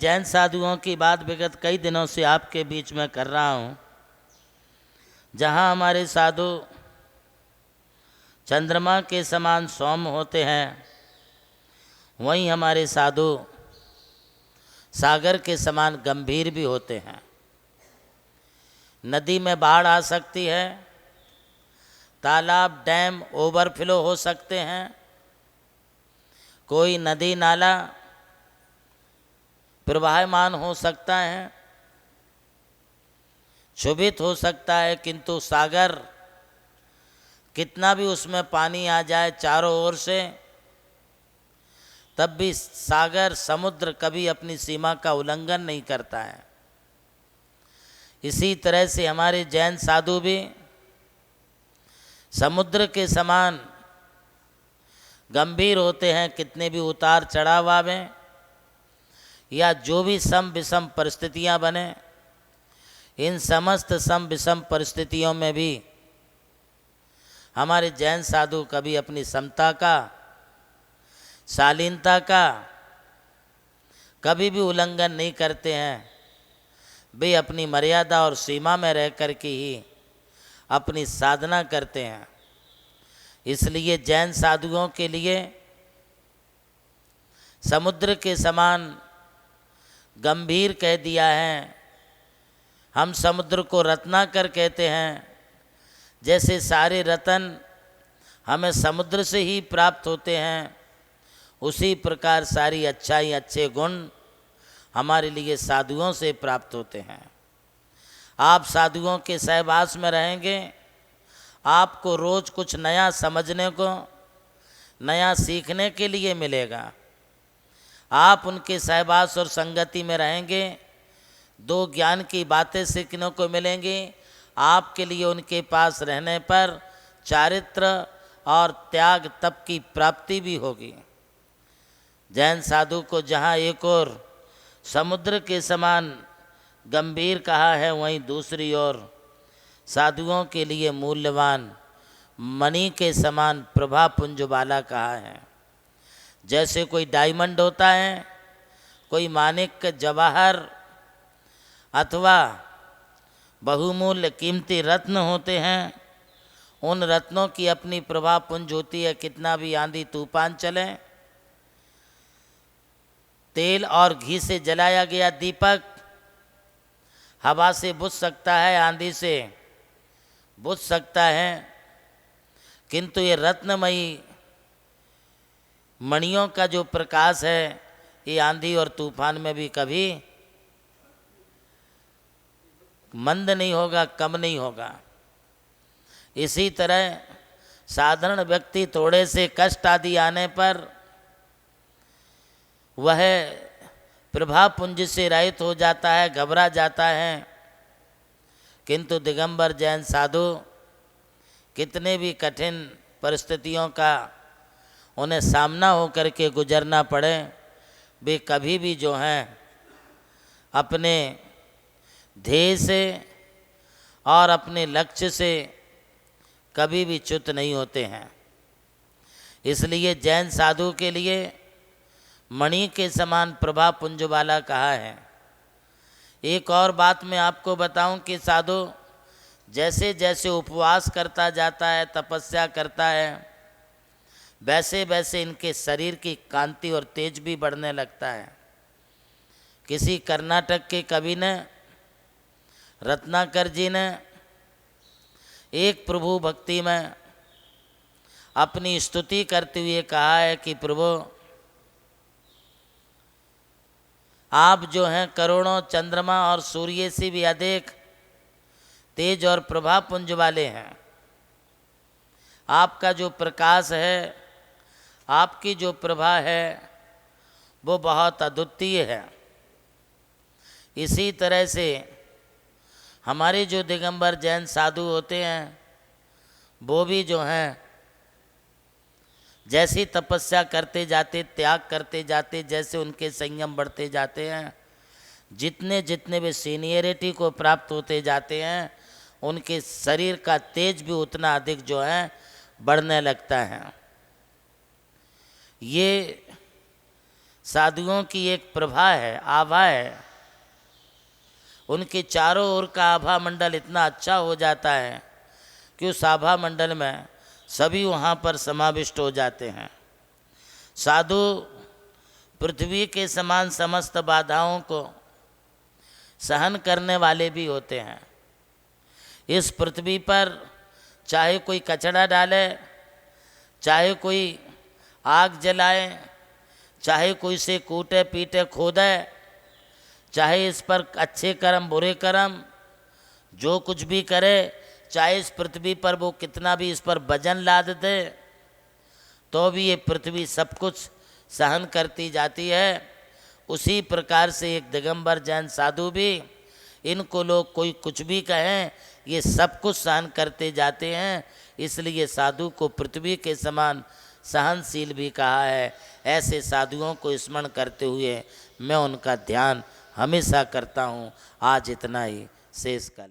जैन साधुओं की बात विगत कई दिनों से आपके बीच में कर रहा हूँ। जहाँ हमारे साधु चंद्रमा के समान सौम्य होते हैं, वहीं हमारे साधु सागर के समान गंभीर भी होते हैं। नदी में बाढ़ आ सकती है, तालाब डैम ओवरफ्लो हो सकते हैं, कोई नदी नाला प्रवाहमान हो सकता है, क्षुभित हो सकता है, किंतु सागर कितना भी उसमें पानी आ जाए चारों ओर से, तब भी सागर समुद्र कभी अपनी सीमा का उल्लंघन नहीं करता है। इसी तरह से हमारे जैन साधु भी समुद्र के समान गंभीर होते हैं। कितने भी उतार चढ़ाव आवे या जो भी सम विषम परिस्थितियां बने, इन समस्त सम विषम परिस्थितियों में भी हमारे जैन साधु कभी अपनी समता का, शालीनता का कभी भी उल्लंघन नहीं करते हैं। वे अपनी मर्यादा और सीमा में रह कर के ही अपनी साधना करते हैं। इसलिए जैन साधुओं के लिए समुद्र के समान गंभीर कह दिया है। हम समुद्र को रत्नाकर कहते हैं। जैसे सारे रतन हमें समुद्र से ही प्राप्त होते हैं, उसी प्रकार सारी अच्छाई, अच्छे गुण हमारे लिए साधुओं से प्राप्त होते हैं। आप साधुओं के सहवास में रहेंगे, आपको रोज कुछ नया समझने को, नया सीखने के लिए मिलेगा। आप उनके सहवास और संगति में रहेंगे, दो ज्ञान की बातें सीखने को मिलेंगी। आपके लिए उनके पास रहने पर चारित्र और त्याग तप की प्राप्ति भी होगी। जैन साधु को जहाँ एक ओर समुद्र के समान गंभीर कहा है, वहीं दूसरी ओर साधुओं के लिए मूल्यवान मणि के समान प्रभा पुंज वाला कहा है। जैसे कोई डायमंड होता है, कोई माणिक जवाहर अथवा बहुमूल्य कीमती रत्न होते हैं, उन रत्नों की अपनी प्रभा पुंज होती है। कितना भी आंधी तूफान चले, तेल और घी से जलाया गया दीपक हवा से बुझ सकता है, आंधी से बुझ सकता है, किंतु ये रत्नमयी मणियों का जो प्रकाश है, ये आंधी और तूफान में भी कभी मंद नहीं होगा, कम नहीं होगा। इसी तरह साधारण व्यक्ति थोड़े से कष्ट आदि आने पर वह प्रभा पुंज से रहित हो जाता है, घबरा जाता है। किंतु दिगंबर जैन साधु कितने भी कठिन परिस्थितियों का उन्हें सामना हो करके गुजरना पड़े, वे कभी भी जो हैं अपने ध्येय से और अपने लक्ष्य से कभी भी च्युत नहीं होते हैं। इसलिए जैन साधु के लिए मणि के समान प्रभा पुंज वाला कहा है। एक और बात मैं आपको बताऊं कि साधु जैसे जैसे उपवास करता जाता है, तपस्या करता है, वैसे वैसे इनके शरीर की कांति और तेज भी बढ़ने लगता है। किसी कर्नाटक के कवि ने, रत्नाकर जी ने, एक प्रभु भक्ति में अपनी स्तुति करते हुए कहा है कि प्रभु आप जो हैं करोड़ों चंद्रमा और सूर्य से भी अधिक तेज और प्रभा पुंज वाले हैं। आपका जो प्रकाश है, आपकी जो प्रभा है, वो बहुत अद्वितीय है। इसी तरह से हमारे जो दिगंबर जैन साधु होते हैं, वो भी जो हैं जैसी तपस्या करते जाते, त्याग करते जाते, जैसे उनके संयम बढ़ते जाते हैं, जितने जितने वे सीनियरिटी को प्राप्त होते जाते हैं, उनके शरीर का तेज भी उतना अधिक जो है बढ़ने लगता है। ये साधुओं की एक प्रभा है, आभा है। उनके चारों ओर का आभा मंडल इतना अच्छा हो जाता है कि उस आभा मंडल में सभी वहाँ पर समाविष्ट हो जाते हैं। साधु पृथ्वी के समान समस्त बाधाओं को सहन करने वाले भी होते हैं। इस पृथ्वी पर चाहे कोई कचरा डाले, चाहे कोई आग जलाए, चाहे कोई से कूटे पीटे खोदे, चाहे इस पर अच्छे कर्म बुरे कर्म जो कुछ भी करे, चाहे इस पृथ्वी पर वो कितना भी इस पर वजन लाद दे, तो भी ये पृथ्वी सब कुछ सहन करती जाती है। उसी प्रकार से एक दिगंबर जैन साधु भी, इनको लोग कोई कुछ भी कहें, ये सब कुछ सहन करते जाते हैं। इसलिए साधु को पृथ्वी के समान सहनशील भी कहा है। ऐसे साधुओं को स्मरण करते हुए मैं उनका ध्यान हमेशा करता हूँ। आज इतना ही, शेष कल।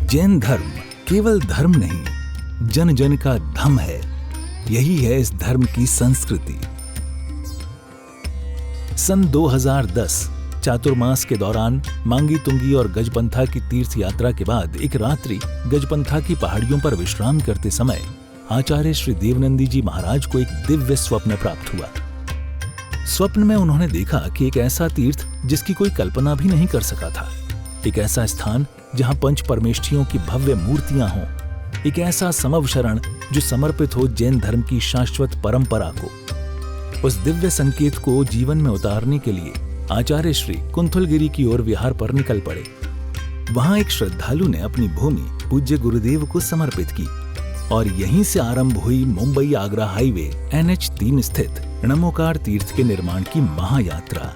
जैन धर्म केवल धर्म नहीं, जन जन का धम है। यही है इस धर्म की संस्कृति। सन 2010 चातुर्मास के दौरान मांगी तुंगी और गजपंथा की तीर्थ यात्रा के बाद एक रात्रि गजपंथा की पहाड़ियों पर विश्राम करते समय आचार्य श्री देवनंदी जी महाराज को एक दिव्य स्वप्न प्राप्त हुआ। स्वप्न में उन्होंने देखा कि एक ऐसा तीर्थ जिसकी कोई कल्पना भी नहीं कर सका था, एक ऐसा स्थान जहां पंच परमेष्ठियों की भव्य मूर्तियां हों, एक ऐसा समव शरण जो समर्पित हो जैन धर्म की शाश्वत परंपरा को। उस दिव्य संकेत को जीवन में उतारने के लिए आचार्य श्री कुंथलगिरी की ओर विहार पर निकल पड़े। वहां एक श्रद्धालु ने अपनी भूमि पूज्य गुरुदेव को समर्पित की और यहीं से आरंभ हुई मुंबई आगरा हाईवे NH3 स्थित णमोकार तीर्थ के निर्माण की महायात्रा।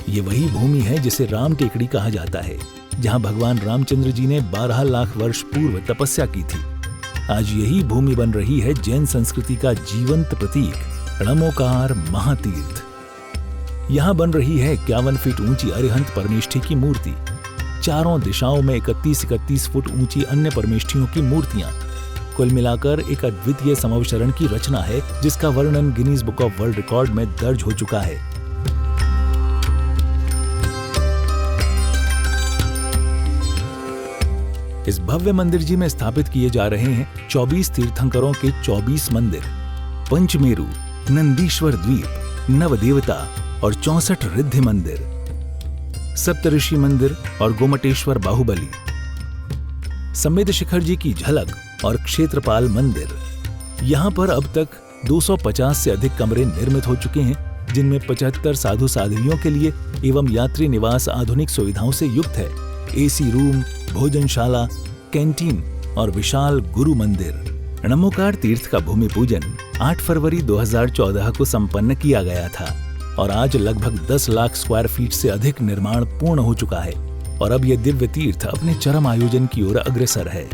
ये वही भूमि है जिसे राम टेकड़ी कहा जाता है, जहां भगवान रामचंद्र जी ने 12 लाख वर्ष पूर्व तपस्या की थी। आज यही भूमि बन रही है जैन संस्कृति का जीवंत प्रतीक, णमोकार महातीर्थ। यहां बन रही है 51 फीट ऊंची अरिहंत परमेष्ठी की मूर्ति, चारों दिशाओं में 31-31 फुट ऊंची अन्य परमेष्ठियों की मूर्तियां। कुल मिलाकर एक अद्वितीय समवशरण की रचना है, जिसका वर्णन Guinness book of world record में दर्ज हो चुका है। इस भव्य मंदिर जी में स्थापित किए जा रहे हैं 24 तीर्थंकरों के 24 मंदिर, पंचमेरु, नंदीश्वर द्वीप, नवदेवता और 64 रिद्धि मंदिर, सप्तऋषि मंदिर और गोमटेश्वर बाहुबली, संवेद शिखर जी की झलक और क्षेत्रपाल मंदिर। यहाँ पर अब तक 250 से अधिक कमरे निर्मित हो चुके हैं, जिनमें 75 साधु साध्वियों के लिए एवं यात्री निवास आधुनिक सुविधाओं से युक्त है। AC रूम, भोजनशाला, कैंटीन और विशाल गुरु मंदिर। णमोकार तीर्थ का भूमि पूजन 8 फरवरी 2014 को संपन्न किया गया था और आज लगभग 10 लाख स्क्वायर फीट से अधिक निर्माण पूर्ण हो चुका है और अब यह दिव्य तीर्थ अपने चरम आयोजन की ओर अग्रसर है।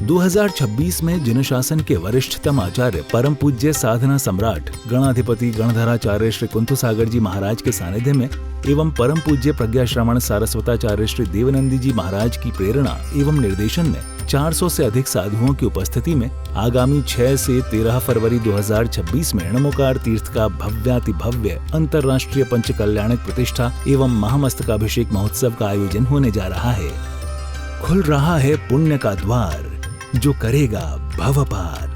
2026 में जिन शासन के वरिष्ठतम आचार्य परम पूज्य साधना सम्राट गणाधिपति गणधराचार्य श्री कुंथु सागर जी महाराज के सानिध्य में एवं परम पूज्य प्रज्ञा श्रवण सारस्वताचार्य श्री देवनंदी जी महाराज की प्रेरणा एवं निर्देशन में 400 से अधिक साधुओं की उपस्थिति में आगामी 6 से 13 फरवरी 2026 में णमोकार तीर्थ का भव्याति भव्य अंतर्राष्ट्रीय पंचकल्याणक प्रतिष्ठा एवं महामस्तकाभिषेक महोत्सव का आयोजन होने जा रहा है। खुल रहा है पुण्य का द्वार, जो करेगा भव पार।